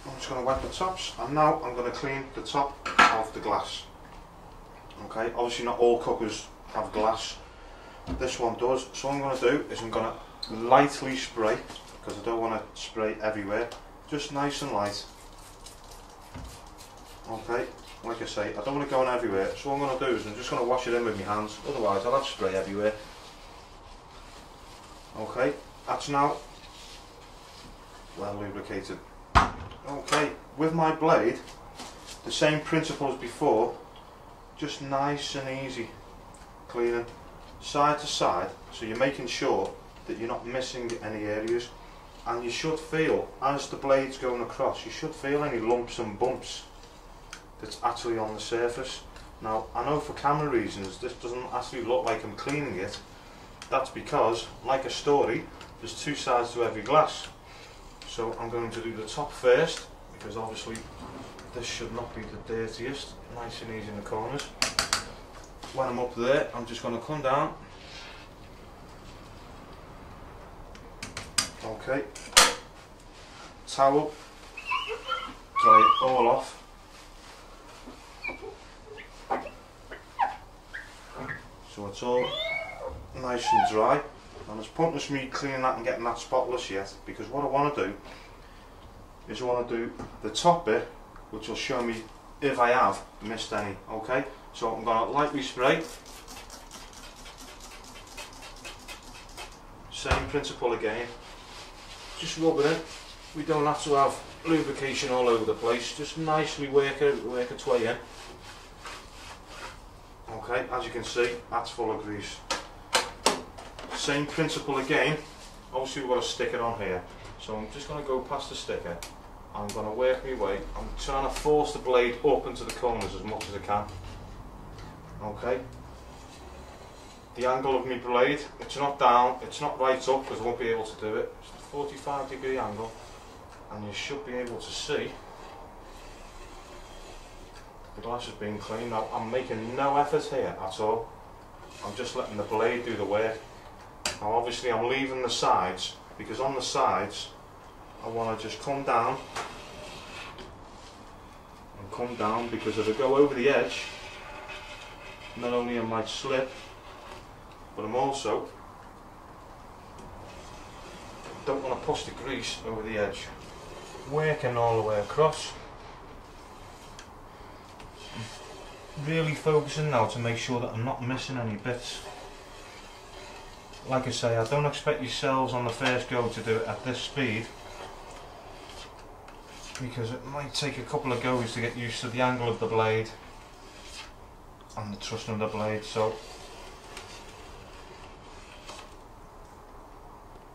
I'm just going to wet the tops, and now I'm going to clean the top of the glass. Okay, obviously not all cookers have glass, this one does, so what I'm going to do is I'm going to lightly spray, because I don't want to spray everywhere, just nice and light. Okay, like I say, I don't want to go on everywhere, so what I'm going to do is I'm just going to wash it in with my hands, otherwise I'll have spray everywhere. Okay, that's now well lubricated. Okay, with my blade, the same principle as before, just nice and easy cleaning side to side, so you're making sure that you're not missing any areas, and you should feel, as the blade's going across, you should feel any lumps and bumps that's actually on the surface. Now I know for camera reasons this doesn't actually look like I'm cleaning it. That's because, like a story, there's two sides to every glass. So I'm going to do the top first, because obviously this should not be the dirtiest. Nice and easy in the corners. When I'm up there, I'm just going to come down. Okay. Towel. Dry it all off. So it's all nice and dry. And it's pointless me cleaning that and getting that spotless yet, because what I want to do is I want to do the top bit, which will show me if I have missed any. Okay, so I'm going to lightly spray. Same principle again, just rub it in. We don't have to have lubrication all over the place, just nicely work its way in. Okay, as you can see, that's full of grease. Same principle again, obviously we've got to stick it on here, so I'm just going to go past the sticker. I'm going to work my way, I'm trying to force the blade up into the corners as much as I can. Okay, the angle of my blade, it's not down, it's not right up, because I won't be able to do it. It's a 45-degree angle, and you should be able to see the glass is being cleaned. Now I'm making no effort here at all, I'm just letting the blade do the work. Now obviously I'm leaving the sides, because on the sides I want to just come down and come down, because if I go over the edge, not only I might slip, but I'm also don't want to push the grease over the edge. Working all the way across. Really focusing now to make sure that I'm not missing any bits. Like I say, I don't expect yourselves on the first go to do it at this speed, because it might take a couple of goes to get used to the angle of the blade and the thrust of the blade. So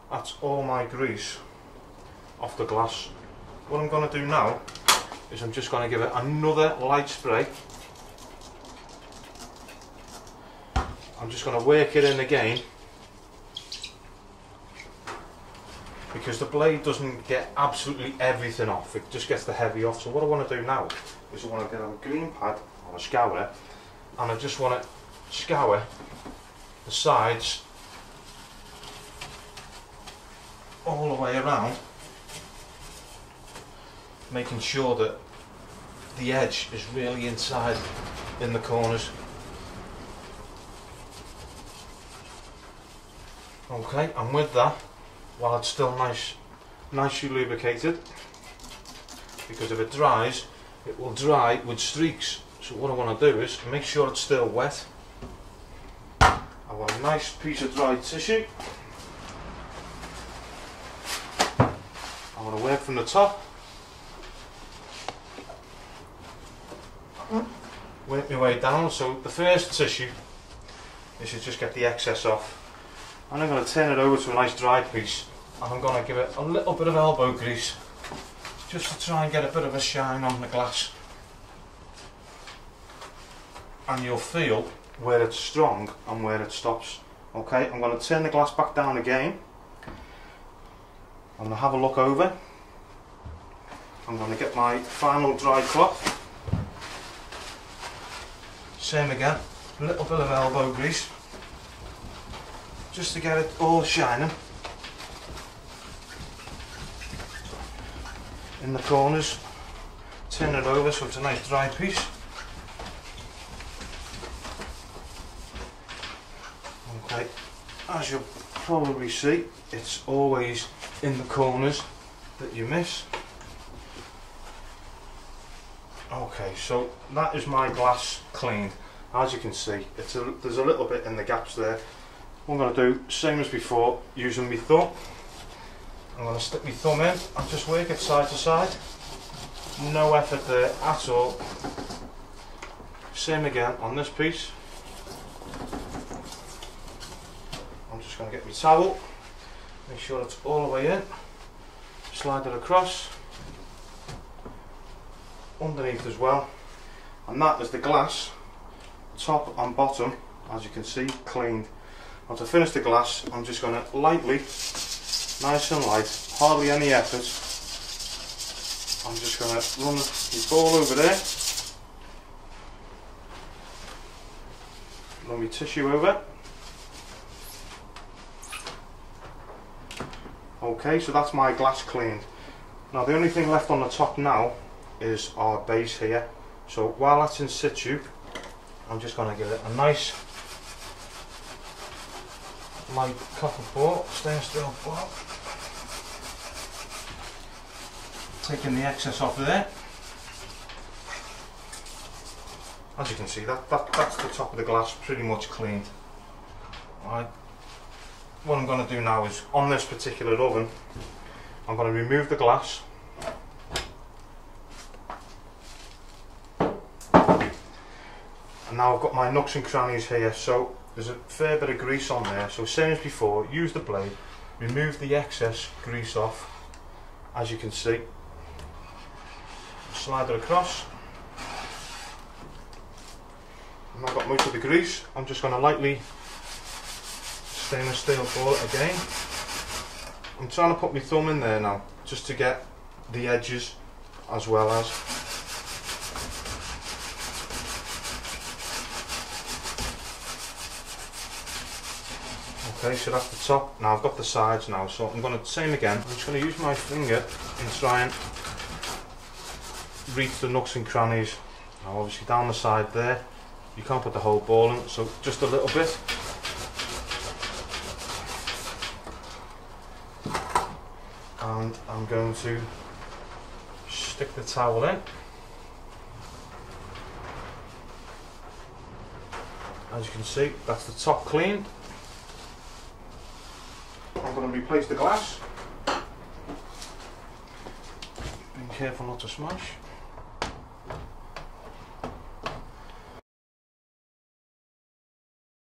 that's all my grease off the glass. What I'm going to do now is I'm just going to give it another light spray. I'm just going to work it in again, because the blade doesn't get absolutely everything off, it just gets the heavy off. So what I want to do now is I want to get a green pad or a scourer, and I just want to scour the sides all the way around, making sure that the edge is really inside in the corners. Okay, and with that, while it's still nicely lubricated, because if it dries, it will dry with streaks. So what I want to do is make sure it's still wet. I want a nice piece of dry tissue. I want to work from the top, work my way down. So the first tissue, this should just get the excess off. And I'm going to turn it over to a nice dry piece, and I'm going to give it a little bit of elbow grease, just to try and get a bit of a shine on the glass. And you'll feel where it's strong and where it stops. Okay, I'm going to turn the glass back down again. I'm going to have a look over. I'm going to get my final dry cloth. Same again, a little bit of elbow grease, just to get it all shining. in the corners. Turn it over so it's a nice dry piece. Okay, as you'll probably see, it's always in the corners that you miss. Okay, so that is my glass cleaned. As you can see, there's a little bit in the gaps there. What I'm going to do, same as before, using my thumb. I'm going to stick my thumb in and just work it side to side. No effort there at all. Same again on this piece. I'm just going to get my towel, make sure it's all the way in, slide it across, underneath as well, and that is the glass, top and bottom, as you can see, cleaned. Now to finish the glass, I'm just going to lightly, nice and light, hardly any effort, I'm just going to run the ball over there, run my tissue over. Okay, so that's my glass cleaned. Now the only thing left on the top now is our base here. So while that's in situ, I'm just going to give it a nice light copper ball, stainless steel ball. Taking the excess off of there. As you can see, that's the top of the glass pretty much cleaned. Alright. What I'm going to do now is, on this particular oven, I'm going to remove the glass. And now I've got my nooks and crannies here, so there's a fair bit of grease on there. So same as before, use the blade, remove the excess grease off, as you can see. Slide it across. And I've got most of the grease. I'm just going to lightly stainless steel ball it again. I'm trying to put my thumb in there now, just to get the edges as well as. Okay, so that's the top. Now I've got the sides now, so I'm going to, same again, I'm just going to use my finger and try and reach the nooks and crannies. Now obviously down the side there, you can't put the whole ball in, so just a little bit. And I'm going to stick the towel in. As you can see, that's the top cleaned. I'm going to replace the glass. Being careful not to smash.